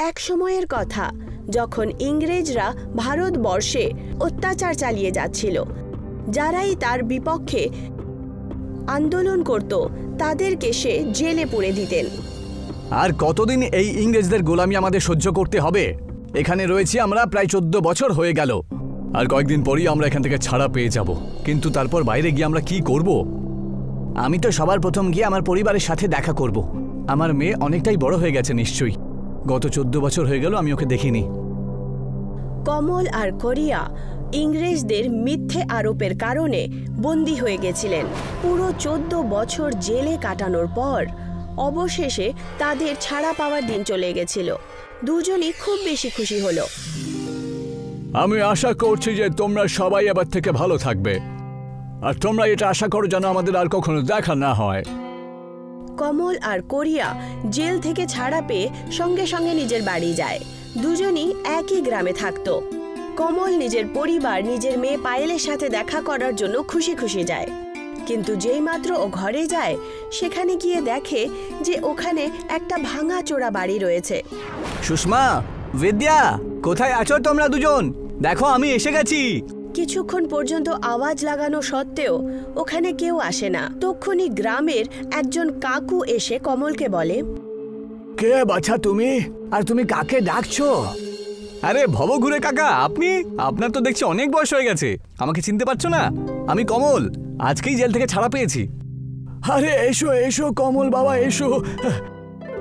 এক সময়ের কথা যখন ইংরেজরা ভারতবর্ষে অত্যাচার চালিয়ে যাচ্ছিল। যারাই তার বিপক্ষে আন্দোলন করত তাদেরকে সে জেলে পুরে দিতেন। আর কতদিন এই ইংরেজদের গোলামি আমাদের সহ্য করতে হবে? এখানে রয়েছি আমরা প্রায় 14 বছর হয়ে গেল। আর কয়েকদিন পরেই আমরা এখান থেকে ছাড়া পেয়ে যাব। কিন্তু তারপর বাইরে গিয়ে আমরা কি করব? আমি তো সবার প্রথম গিয়ে আমার পরিবারের সাথে দেখা করব। আমার মেয়ে অনেকটাই বড় হয়ে গেছে নিশ্চয়ই। গত 14 বছর হয়ে গেল আমি ওকে দেখিনি। কমল আর কোরিয়া ইংরেজদের মিথ্যে আরোপের কারণে বন্দী হয়ে গেছিলেন। পুরো 14 বছর জেলে কাটানোর পর অবশেষে তাদের ছাড়া পাওয়ার দিন চলে গেছিল। দুজনই খুব বেশি খুশি হলো। আমি আশা করছি যে তোমরা সবাই এবার থেকে ভালো থাকবে, আর তোমরা এটা আশা করো যেন আমাদের আর কখনো দেখা না হয়। কমল আর কোরিয়া জেল থেকে ছাড়া পেয়ে সঙ্গে সঙ্গে নিজের বাড়ি যায়। দুজনই একই গ্রামে থাকত। কমল নিজের পরিবার, নিজের মেয়ে পায়েলের সাথে দেখা করার জন্য খুশি খুশি যায়। কিন্তু যেই মাত্র ও ঘরে যায়, সেখানে গিয়ে দেখে যে ওখানে একটা ভাঙাচোরা বাড়ি রয়েছে। সুষমা, বিদ্যা, কোথায় আছো তোমরা দুজন? দেখো আমি এসে গেছি। কিছুক্ষণ পর্যন্ত আওয়াজ লাগানো সত্ত্বেও ওখানে কেউ আসে না। তক্ষুনি গ্রামের একজন কাকু এসে কমলকে বলে, কে বাছা তুমি? আর তুমি কাকে ডাকছো? আরে ভবঘুরে কাকা, আপনি? আপনার তো দেখছি অনেক বয়স হয়ে গেছে। আমাকে চিনতে পারছো না? আমি কমল, আজকেই জেল থেকে ছাড়া পেয়েছি। আরে এসো এসো কমল বাবা, এসো।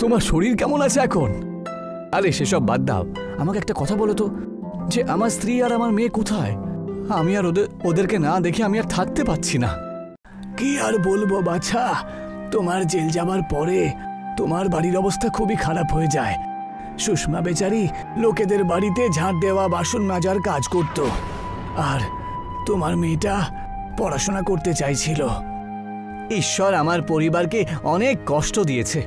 তোমার শরীর কেমন আছে এখন? আরে সেসব বাদ দাও, আমাকে একটা কথা বলো তো, যে আমার স্ত্রী আর আমার মেয়ে কোথায়? আমি আর ওদেরকে না দেখে আমি আর থাকতে পারছি না। কি আর বলবো বাছা, তোমার জেল যাবার পরে তোমার বাড়ির অবস্থা খুবই খারাপ হয়ে যায়। সুষমা বেচারি লোকেদের বাড়িতে ঝাঁট দেওয়া, বাসন মাজার কাজ করত, আর তোমার মেয়েটা পড়াশোনা করতে চাইছিল। ঈশ্বর আমার পরিবারকে অনেক কষ্ট দিয়েছে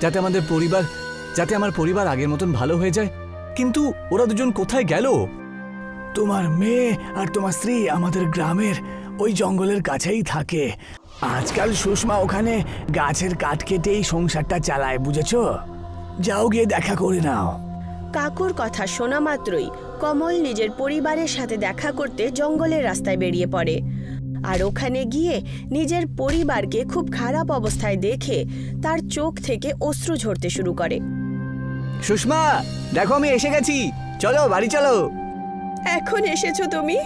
যাতে আমার পরিবার আগের মতন ভালো হয়ে যায়। কিন্তু ওরা দুজন কোথায় গেল? তোমার মেয়ে আর তোমার স্ত্রী আমাদের গ্রামের ওই জঙ্গলের কাছেই থাকে। আজকাল সুষমা ওখানে গাছের কাঠ কেটেই সংসারটা চালায়, বুঝেছো? যাও গিয়ে দেখা করে নাও। কাকুর কথা শোনা মাত্রই কমল নিজের পরিবারের সাথে দেখা করতে জঙ্গলের রাস্তায় বেরিয়ে পড়ে। আর ওখানে গিয়ে নিজের পরিবারকে খুব খারাপ অবস্থায় দেখে তার চোখ থেকে অশ্রু ঝরতে শুরু করে। সুষমা, দেখো আমি এসে গেছি, চলো বাড়ি চলো। এখন এসেছো তুমি,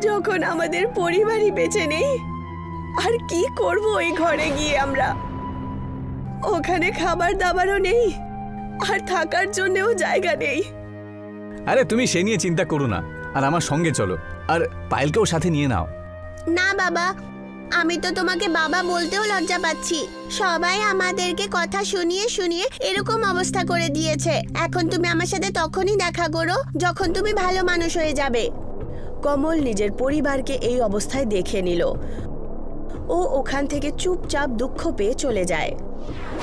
যখন আমাদের পরিবারই বেঁচে নেই? আর কি করব এই ঘরে গিয়ে আমরা? ওখানে খাবার দাবারও নেই, আর থাকার জন্যও জায়গা নেই। আরে তুমি সে নিয়ে চিন্তা করো না, আর আমার সঙ্গে চলো, আর পায়েলকেও সাথে নিয়ে নাও। না বাবা, আমি তো তোমাকে বাবা বলতেও লজ্জা পাচ্ছি। সবাই আমাদেরকে কথা শুনিয়ে শুনিয়ে এরকম অবস্থা করে দিয়েছে। এখন তুমি আমার সাথে তখনই দেখা করো যখন তুমি ভালো মানুষ হয়ে যাবে। কমল নিজের পরিবারকে এই অবস্থায় দেখে নিল। ও ওখান থেকে চুপচাপ দুঃখ পেয়ে চলে যায়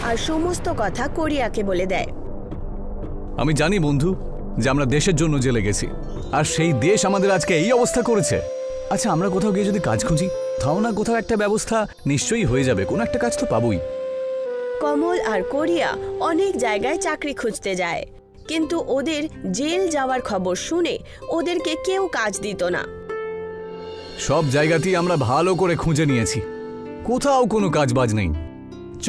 আর সমস্ত কথা কোরিয়াকে বলে দেয়। আমি জানি বন্ধু যে আমরা দেশের জন্য জেলে গেছি, আর সেই দেশ আমাদের আজকে এই অবস্থা করেছে। আচ্ছা, আমরা কোথাও গিয়ে যদি কাজ খুঁজি, তাও না কোথাও একটা ব্যবস্থা নিশ্চয়ই হয়ে যাবে, কোনো একটা কাজ তো পাবোই। কমল আর কোরিয়া অনেক জায়গায় চাকরি খুঁজতে যায়, কিন্তু ওদের জেল যাওয়ার খবর শুনে ওদেরকে কেউ কাজ দিত না। সব জায়গাতেই আমরা ভালো করে খুঁজে নিয়েছি, কোথাও কোনো কাজ বাজ নেই। চ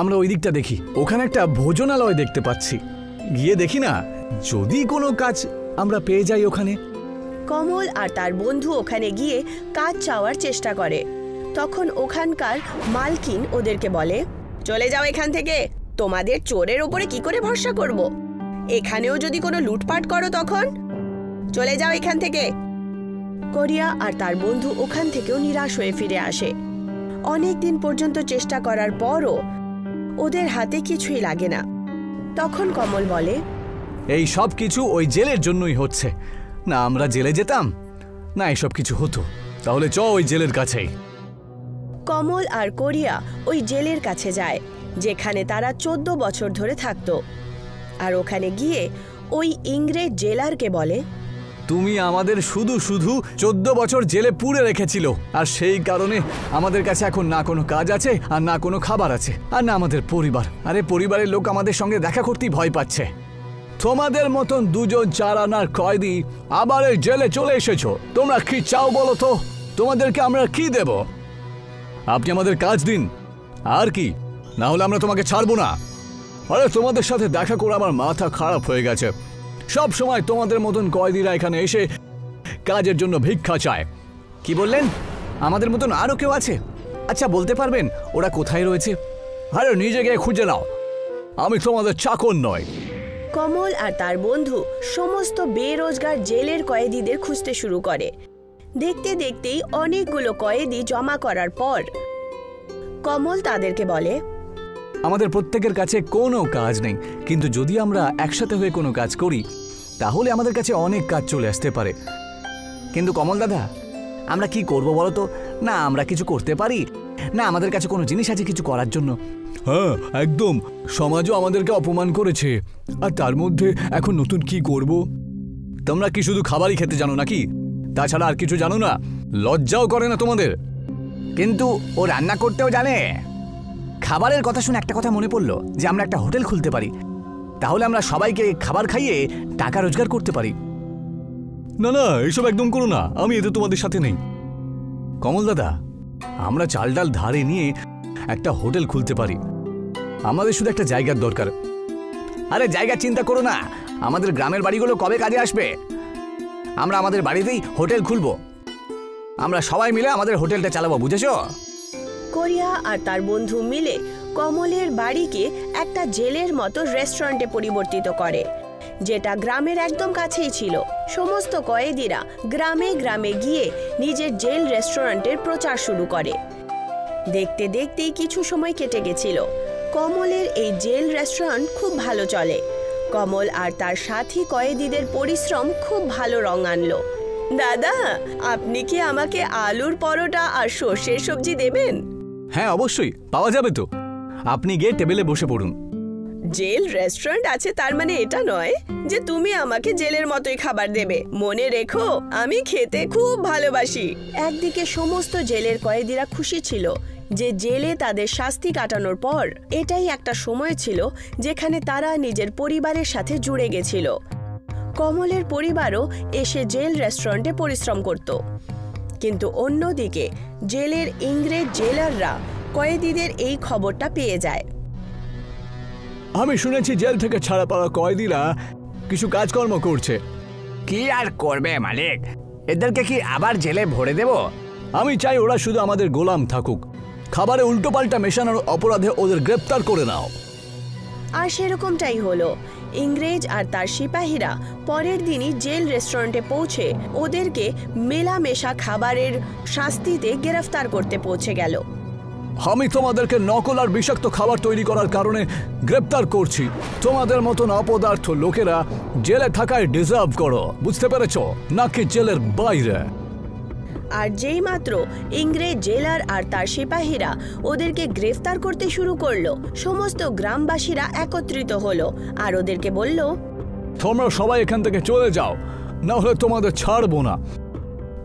আমরা ওই দিকটা দেখি, ওখানে একটা ভোজনালয় দেখতে পাচ্ছি, গিয়ে দেখি না যদি কোনো কাজ আমরা পেয়ে যাই ওখানে। কমল আর তার বন্ধু ওখানে গিয়ে কাজ চাওয়ার চেষ্টা করে। তখন ওখানকার মালকিন ওদেরকে বলে, চলে যাও এখান থেকে, তোমাদের চোরের ওপরে কি করে ভরসা করব? এখানেও যদি কোনো লুটপাট করো তখন চলে যাও এখান থেকে। কোরিয়া আর তার বন্ধু ওখান থেকেও নিরাশ হয়ে ফিরে আসে। অনেক দিন পর্যন্ত চেষ্টা করার পরও ওদের হাতে কিছুই লাগে না। তখন কমল বলে, এই সব কিছু ওই জেলের জন্যই হচ্ছে। না আমরা জেলে যেতাম, না এসব কিছু হতো, তাহলে চ ওই জেলের কাছেই। কমল আর কোরিয়া ওই জেলের কাছে যায়, যেখানে তারা 14 বছর ধরে থাকতো। আর ওখানে গিয়ে ওই ইংরেজ জেলারকে বলে, তুমি আমাদের শুধু 14 বছর জেলে পুরে রেখেছিল, আর সেই কারণে আমাদের কাছে এখন না কোনো কাজ আছে, আর না কোনো খাবার আছে, আর না আমাদের পরিবার। আরে পরিবারের লোক আমাদের সঙ্গে দেখা করতেই ভয় পাচ্ছে। তোমাদের মতন দুজন চার আনার কয়েদি আবার এই জেলে চলে এসেছো। তোমরা কি চাও বলো তো? তোমাদেরকে আমরা কি দেব? আপনি আমাদের কাজ দিন, আর কি, না হলে আমরা তোমাকে ছাড়বো না। আরে তোমাদের সাথে দেখা করে আমার মাথা খারাপ হয়ে গেছে। সব সময় তোমাদের মতন কয়েদিরা এখানে এসে কাজের জন্য ভিক্ষা চায়। কি বললেন? আমাদের মতন আরো কেউ আছে? আচ্ছা বলতে পারবেন ওরা কোথায় রয়েছে? আরে নিজে গিয়ে খুঁজে নাও, আমি তোমাদের চাকর নয়। কমল আর তার বন্ধু সমস্ত বেরোজগার জেলের কয়েদিদের খুঁজতে শুরু করে। দেখতে দেখতেই অনেকগুলো কয়েদি জমা করার পর কমল তাদেরকে বলে, আমাদের প্রত্যেকের কাছে কোনো কাজ নেই, কিন্তু যদি আমরা একসাথে হয়ে কোনো কাজ করি তাহলে আমাদের কাছে অনেক কাজ চলে আসতে পারে। কিন্তু কমল দাদা, আমরা কি করব বলো তো? না আমরা কিছু করতে পারি, না আমাদের কাছে কোনো জিনিস আছে কিছু করার জন্য। হ্যাঁ একদম, সমাজও আমাদেরকে অপমান করেছে, আর তার মধ্যে এখন নতুন কি করব? তোমরা কি শুধু খাবারই খেতে জানো নাকি? তাছাড়া আর কিছু জানো না? লজ্জাও করে না তোমাদের? কিন্তু ও রান্না করতেও জানে। খাবারের কথা শুনে একটা কথা মনে পড়লো যে আমরা একটা হোটেল খুলতে পারি, তাহলে আমরা সবাইকে খাবার খাইয়ে টাকা রোজগার করতে পারি। না না, এইসব একদম করো না, আমি এতে তোমাদের সাথে নেই। কমল দাদা, আমরা চাল ডাল ধারে নিয়ে একটা হোটেল খুলতে পারি, আমাদের শুধু একটা জায়গার দরকার। আরে জায়গা চিন্তা করো না, আমাদের গ্রামের বাড়িগুলো কবে কাজে আসবে? আমরা আমাদের বাড়িতেই হোটেল খুলবো, আমরা সবাই মিলে আমাদের হোটেলটা চালাবো, বুঝেছো? কোরিয়া আর তার বন্ধু মিলে কমলের বাড়িকে একটা জেলের মতো রেস্টুরেন্টে পরিবর্তিত করে, যেটা গ্রামের একদম কাছেই ছিল। সমস্ত কয়েদিরা গ্রামে গ্রামে গিয়ে নিজের জেল রেস্টুরেন্টের প্রচার শুরু করে। দেখতে দেখতেই কিছু সময় কেটে গেছিল। কমলের এই জেল রেস্টুরেন্ট খুব ভালো চলে। কমল আর তার সাথী কয়েদিদের পরিশ্রম খুব ভালো রং আনলো। দাদা, আপনি কি আমাকে আলুর পরোটা আর সর্ষের সবজি দেবেন? হ্যাঁ অবশ্যই, পাওয়া যাবে তো। আপনি গিয়ে টেবিলে বসে পড়ুন। জেল রেস্টুরেন্ট আছে তার মানে এটা নয় যে তুমি আমাকে জেলের মতোই খাবার দেবে। মনে রেখো, আমি খেতে খুব ভালোবাসি। একদিকে সমস্ত জেলের কয়েদিরা খুশি ছিল যে জেলে তাদের শাস্তি কাটানোর পর এটাই একটা সময় ছিল যেখানে তারা নিজের পরিবারের সাথে জুড়ে গেছিল। কমলের পরিবারও এসে জেল রেস্টুরেন্টে পরিশ্রম করত, কিন্তু অন্যদিকে জেলের ইংরেজ জেলাররা কয়েদিদের এই খবরটা পেয়ে যায়। আমি শুনেছি জেল থেকে ছাড়া পাওয়া কয়েদিরা কিছু কাজকর্ম করছে। কি আর করবে মালিক, এদেরকে কি আবার জেলে ভরে দেব? আমি চাই ওরা শুধু আমাদের গোলাম থাকুক। খাবারে উল্টোপাল্টা মেশানোর অপরাধে ওদের গ্রেপ্তার করে নাও। আর সেরকমটাই হলো। ইংরেজ আর তার সিপাহীরা পরের দিনই জেল রেস্টুরেন্টে পৌঁছে ওদেরকে মেলামেশা খাবারের শাস্তিতে গ্রেফতার করতে পৌঁছে গেল। আমি তোমাদেরকে নকল আর বিষাক্ত খাবার তৈরি করার কারণে গ্রেপ্তার করছি। তোমাদের মতন অপদার্থ লোকেরা জেলে থাকায় ডিজার্ভ করো, বুঝতে পেরেছো? নাকি জেলের বাইরে। আর যেই মাত্র ইংরেজ জেলার আর তার সিপাহীরা ওদেরকে গ্রেফতার করতে শুরু করলো, সমস্ত গ্রামবাসীরা একত্রিত হলো আর ওদেরকে বলল, তোমরা সবাই এখান থেকে চলে যাও, না হলে তোমাদের ছাড়বো না।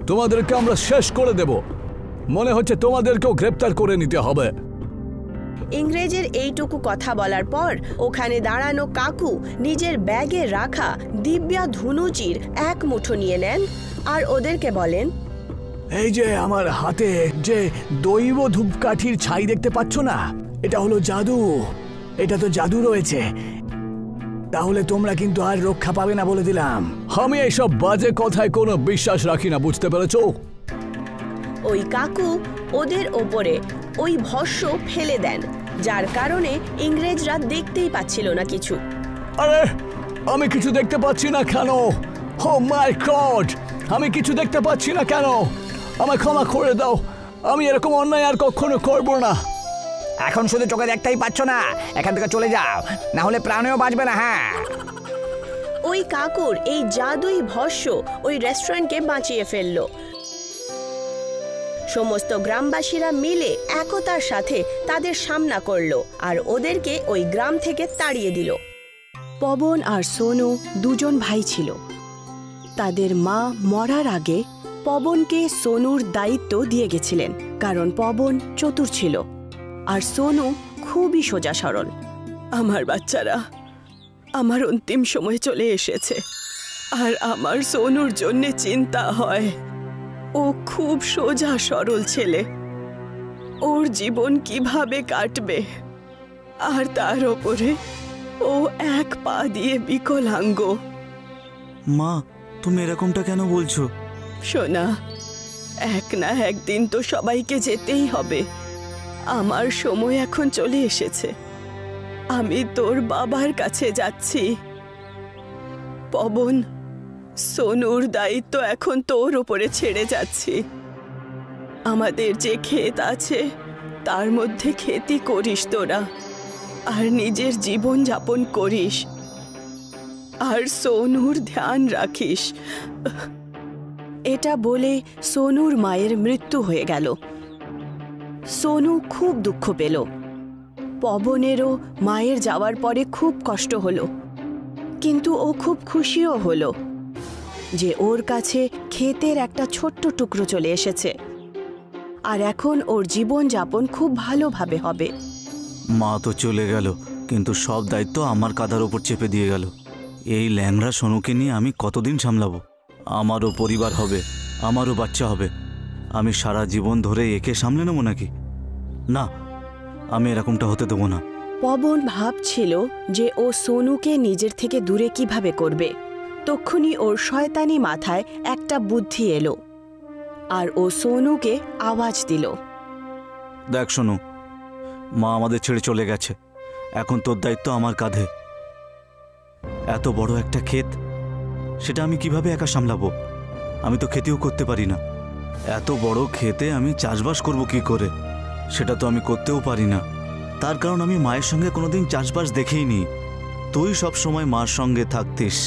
তোমাদেরকে আমরা শেষ করে দেব। মনে হচ্ছে তোমাদেরকেও গ্রেপ্তার করে নিতে হবে। ইংরেজের এইটুকু কথা বলার পর ওখানে দাঁড়ানো কাকু নিজের ব্যাগে রাখা দিব্যা ধনুচির এক মুঠো নিয়ে নেন আর ওদেরকে বলেন, এই যে আমার হাতে যে দৈব ধূপকাঠির ছাই দেখতে পাচ্ছ না, এটা হলো জাদু। এটা তো জাদু রয়েছে, তাহলে তোমরা কিন্তু আর রক্ষা পাবে না বলে দিলাম। আমি এইসব বাজে কথায় কোনো বিশ্বাস রাখি না, বুঝতে পেরেছো? ওই কাকু ওদের ওপরে ওই ভস্য ফেলে দেন, যার কারণে ইংরেজরা দেখতেই পাচ্ছিল না কিছু। আরে আমি কিছু দেখতে পাচ্ছি না কেন? ও মাই গড, আমি কিছু দেখতে পাচ্ছি না কেন? আমায় ক্ষমা করে দাও, আমি এরকম অন্যায় আর কখনো করব না। এখন শুধু চোখে দেখতেই পাচ্ছ না, এখান থেকে চলে যাও, না হলে প্রাণেও বাঁচবে না। হ্যাঁ, ওই কাকুর এই জাদুই ভস্য ওই রেস্টুরেন্টকে বাঁচিয়ে ফেলল। সমস্ত গ্রামবাসীরা মিলে একতার সাথে তাদের সামনা করলো আর ওদেরকে ওই গ্রাম থেকে তাড়িয়ে দিল। পবন আর সোনু দুজন ভাই ছিল। তাদের মা মরার আগে পবনকে সোনুর দায়িত্ব দিয়ে গেছিলেন, কারণ পবন চতুর ছিল আর সোনু খুবই সোজা সরল। আমার বাচ্চারা, আমার অন্তিম সময় চলে এসেছে আর আমার সোনুর জন্য চিন্তা হয়। ও খুব সোজা সরল ছেলে, ওর জীবন কিভাবে কাটবে, আর তার ওপরে ও এক পা দিয়ে বিকলাঙ্গ। মা, তুমি এরকমটা কেন বলছো? সোনা, এক না একদিন তো সবাইকে যেতেই হবে। আমার সময় এখন চলে এসেছে। আমি তোর বাবার কাছে যাচ্ছি। পবন, সোনুর দায়িত্ব এখন তোর ওপরে ছেড়ে যাচ্ছি। আমাদের যে ক্ষেত আছে তার মধ্যে খেতি করিস তোরা, আর নিজের জীবন যাপন করিস, আর সোনুর ধ্যান রাখিস। এটা বলে সোনুর মায়ের মৃত্যু হয়ে গেল। সোনু খুব দুঃখ পেল। পবনেরও মায়ের যাওয়ার পরে খুব কষ্ট হলো, কিন্তু ও খুব খুশিও হলো যে ওর কাছে ক্ষেতের একটা ছোট্ট টুকরো চলে এসেছে, আর এখন ওর জীবন যাপন খুব ভালোভাবে হবে। মা তো চলে গেল, কিন্তু সব দায়িত্ব আমার কাঁধার ওপর চেপে দিয়ে গেল। এই ল্যাংড়া সোনুকে নিয়ে আমি কতদিন সামলাবো? আমারও পরিবার হবে, আমারও বাচ্চা হবে। আমি সারা জীবন ধরে একে সামলে নেবো নাকি? না, আমি এরকমটা হতে দেবো না। পবন ভাবছিল যে ও সোনুকে নিজের থেকে দূরে কিভাবে করবে। তক্ষুনি ওর শয়তানি মাথায় একটা বুদ্ধি এলো, আর ও সোনুকে আওয়াজ দিল, দেখ সোনু, মা আমাদের ছেড়ে চলে গেছে, এখন তোর দায়িত্ব আমার কাঁধে। এত বড় একটা ক্ষেত, সেটা আমি কিভাবে একা সামলাবো? আমি তো খেতেও করতে পারি না। এত বড় ক্ষেতে আমি চাষবাস করব কি করে? সেটা তো আমি করতেও পারি না। তার কারণ আমি মায়ের সঙ্গে কোনোদিন চাষবাস দেখেইনি। তুই সব সময় মার সঙ্গে থাকতিস।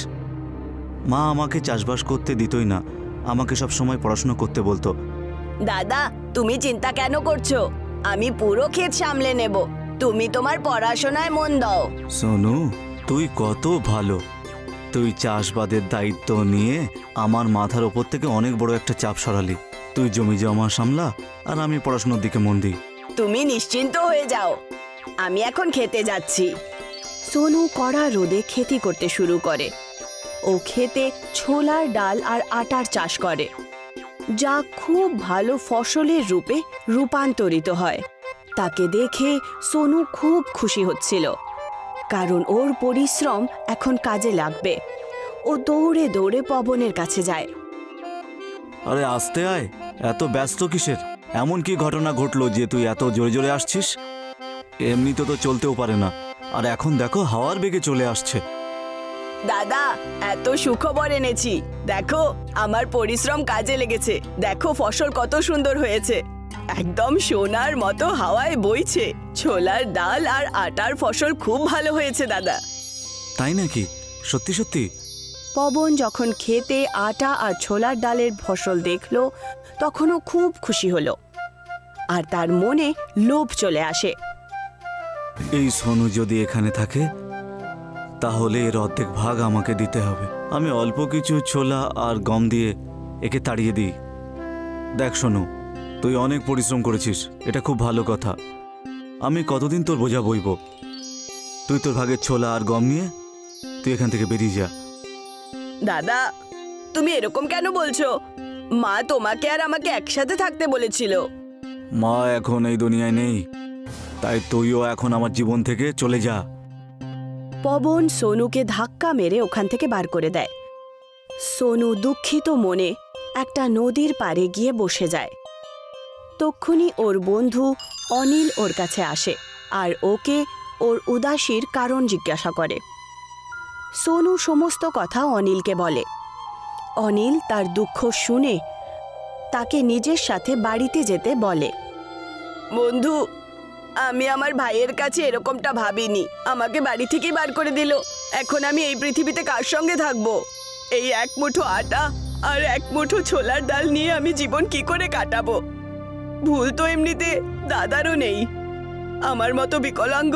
মা আমাকে চাষবাস করতে দিতই না, আমাকে সব সময় পড়াশোনা করতে বলতো। দাদা, তুমি চিন্তা কেন করছো? আমি পুরো ক্ষেত সামলে নেব, তুমি তোমার পড়াশোনায় মন দাও। সোনু, তুই কত ভালো। তুই চাষবাদের দায়িত্ব নিয়ে আমার মাথার ওপর থেকে অনেক বড় একটা চাপ সরালি। তুই জমি জমা সামলা, আর আমি পড়াশোনার দিকে মন দিই। তুমি নিশ্চিন্ত হয়ে যাও, আমি এখন খেতে যাচ্ছি। সোনু কড়া রোদে খেতি করতে শুরু করে। ও খেতে ছোলার ডাল আর আটার চাষ করে, যা খুব ভালো ফসলের রূপে রূপান্তরিত হয়। তাকে দেখে সোনু খুব খুশি হচ্ছিল, কারণ ওর পরিশ্রম এখন কাজে লাগবে। ও দৌড়ে দৌড়ে পবনের কাছে যায়। আরে আস্তে আয়, এত ব্যস্ত কিসের? এমন কি ঘটনা ঘটলো যে তুই এত জোরে জোরে আসছিস? এমনিতে তো চলতেও পারে না, আর এখন দেখো হাওয়ার বেগে চলে আসছে। দাদা, এত সুখবর এনেছি। দেখো, আমার পরিশ্রম কাজে লেগেছে। দেখো ফসল কত সুন্দর হয়েছে, একদম সোনার মতো হাওয়ায় বইছে। ছোলার ডাল আর আটার ফসল খুব ভালো হয়েছে দাদা। তাই নাকি? সত্যি সত্যি? পবন যখন খেতে আটা আর ছোলার ডালের ফসল দেখল, তখনও খুব খুশি হলো, আর তার মনে লোভ চলে আসে। এই সোনু যদি এখানে থাকে, তাহলে এর অর্ধেক ভাগ আমাকে দিতে হবে। আমি অল্প কিছু ছোলা আর গম দিয়ে একে তাড়িয়ে দিই। দেখ সোনু, তুই অনেক পরিশ্রম করেছিস, এটা খুব ভালো কথা। আমি কতদিন তোর বোঝা বইব? তুই তোর ভাগের ছোলা আর গম নিয়ে তুই এখান থেকে বেরিয়ে যা। দাদা, তুমি এরকম কেন বলছো? মা তোমাকে আর আমাকে একসাথে থাকতে বলেছিল। মা এখন এই দুনিয়ায় নেই, তাই তুইও এখন আমার জীবন থেকে চলে যা। পবন সোনুকে ধাক্কা মেরে ওখান থেকে বার করে দেয়। সোনু দুঃখিত মনে একটা নদীর পাড়ে গিয়ে বসে যায়। তক্ষুনি ওর বন্ধু অনিল ওর কাছে আসে, আর ওকে ওর উদাসীর কারণ জিজ্ঞাসা করে। সোনু সমস্ত কথা অনিলকে বলে। অনিল তার দুঃখ শুনে তাকে নিজের সাথে বাড়িতে যেতে বলে। বন্ধু, আমি আমার ভাইয়ের কাছে এরকমটা ভাবিনি। আমাকে বাড়ি থেকে বার করে দিল। এখন আমি এই পৃথিবীতে কার সঙ্গে থাকবো? এই এক মুঠো আটা আর এক মুঠো ছোলার ডাল নিয়ে আমি জীবন কি করে কাটাবো? ভুল তো এমনিতে দাদারও নেই। আমার মতো বিকলাঙ্গ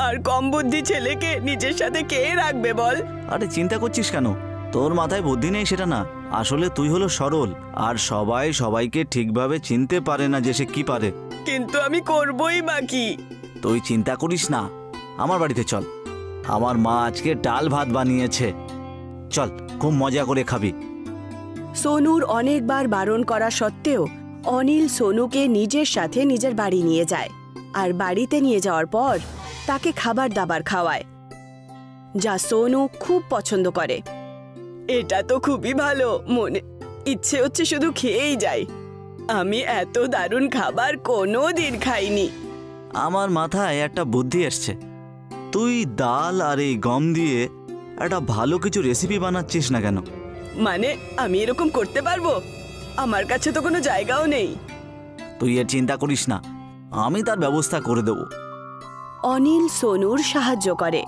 আর কম বুদ্ধি ছেলেকে নিজের সাথে কে রাখবে বল? আরে চিন্তা করছিস কেন? তোর মাথায় বুদ্ধি নেই সেটা না, আসলে তুই হলো সরল, আর সবাই সবাইকে ঠিকভাবে চিনতে পারে না যে সে কি পারে। কিন্তু আমি করবই বাকি। তুই চিন্তা করিস না, আমার বাড়িতে চল, আমার মা আজকে ডাল ভাত বানিয়েছে, চল খুব মজা করে খাবি। সোনুর অনেকবার বারণ করা সত্ত্বেও অনিল সোনুকে নিজের সাথে নিজের বাড়ি নিয়ে যায় আর বাড়িতে নিয়ে যাওয়ার পর তাকে খাবার দাবার খাওয়ায়, যা সোনু খুব পছন্দ করে। এটা তো খুবই ভালো, মনে ইচ্ছে হচ্ছে শুধু খেয়েই যাই। আমি এত দারুণ খাবার কোনো দিন খাইনি। আমার মাথায় একটা বুদ্ধি এসছে, তুই ডাল আর এই গম দিয়ে একটা ভালো কিছু রেসিপি বানাচ্ছিস না কেন? মানে আমি এরকম করতে পারবো? আমার কাছে তো কোনো জায়গাও নেই। তুই এর চিন্তা করিস না, আমি তার ব্যবস্থা করে দেব। অনিল সোনুর সাহায্য করে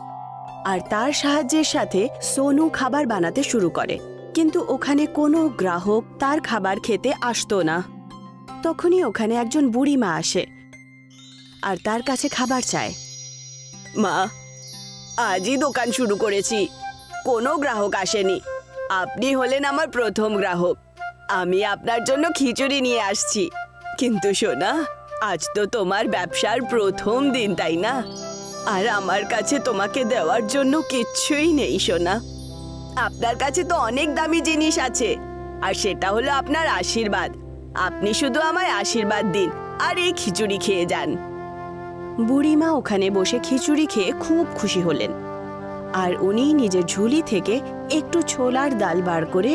আর তার সাহায্যের সাথে সোনু খাবার বানাতে শুরু করে, কিন্তু ওখানে কোনো গ্রাহক তার খাবার খেতে আসতো না। তখনই ওখানে একজন বুড়ি মা আসে আর তার কাছে খাবার চায়। মা, আজই দোকান শুরু করেছি, কোনো গ্রাহক আসেনি। আপনি হলেন আমার প্রথম গ্রাহক। আমি আপনার জন্য খিচুড়ি নিয়ে আসছি। কিন্তু সোনা, আজ তো তোমার ব্যবসার প্রথম দিন, তাই না? আর আমার কাছে তোমাকে দেওয়ার জন্য কিচ্ছুই নেই সোনা। আপনার কাছে তো অনেক দামি জিনিস আছে, আর সেটা হলো আপনার আশীর্বাদ। আপনি শুধু আমায় আশীর্বাদ দিন আর এই খিচুড়ি খেয়ে যান। বুড়িমা ওখানে বসে খিচুড়ি খেয়ে খুব খুশি হলেন আর উনি নিজের ঝুলি থেকে একটু ছোলার ডাল বার করে,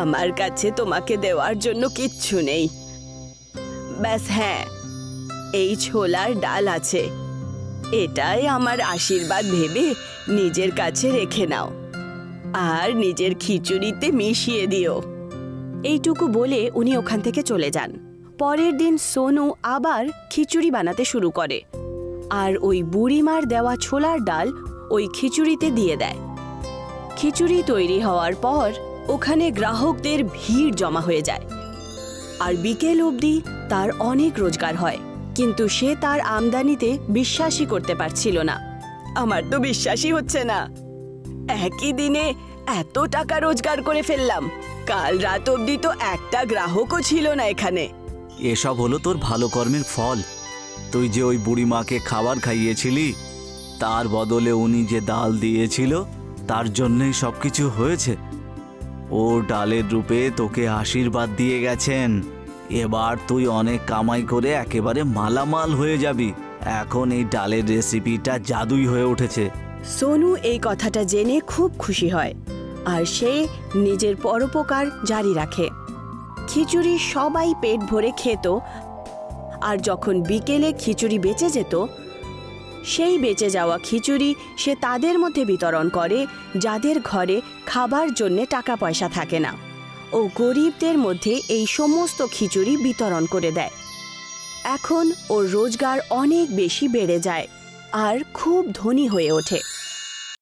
আমার কাছে তোমাকে দেওয়ার জন্য কিচ্ছু নেই, ব্যাস হ্যাঁ এই ছোলার ডাল আছে, এটাই আমার আশীর্বাদ ভেবে নিজের কাছে রেখে নাও আর নিজের খিচুড়িতে মিশিয়ে দিও। এইটুকু বলে উনি ওখান থেকে চলে যান। পরের দিন সোনু আবার খিচুড়ি বানাতে শুরু করে আর ওই বুড়িমার দেওয়া ছোলার ডাল ওই খিচুড়িতে দিয়ে দেয়। খিচুড়ি তৈরি হওয়ার পর ওখানে গ্রাহকদের ভিড় জমা হয়ে যায় আর বিকেল অবধি তার অনেক রোজগার হয়, কিন্তু সে তার আমদানিতে বিশ্বাসই করতে পারছিল না। আমার তো বিশ্বাসই হচ্ছে না, একই দিনে এত টাকা রোজগার করে ফেললাম। কাল রাত অবধি তো একটা গ্রাহকও ছিল না এখানে। এসব হলো তোর ভালো কর্মের ফল। তুই যে ওই বুড়িমাকে খাবার খাইয়েছিলি, তার বদলে উনি যে ডাল দিয়েছিল, তার জন্যই সবকিছু হয়েছে। ও ডালের রূপে তোকে আশীর্বাদ দিয়ে গেছেন। এবার তুই অনেক কামাই করে একেবারে মালামাল হয়ে যাবি। এখন এই ডালের রেসিপিটা জাদুই হয়ে উঠেছে। সোনু এই কথাটা জেনে খুব খুশি হয় আর সে নিজের পরোপকার জারি রাখে। খিচুড়ি সবাই পেট ভরে খেত আর যখন বিকেলে খিচুড়ি বেঁচে যেত, সেই বেঁচে যাওয়া খিচুড়ি সে তাদের মধ্যে বিতরণ করে যাদের ঘরে খাবার জন্যে টাকা পয়সা থাকে না, ও গরিবদের মধ্যে এই সমস্ত খিচুড়ি বিতরণ করে দেয়। এখন ওর রোজগার অনেক বেশি বেড়ে যায় আর খুব ধনী হয়ে ওঠে।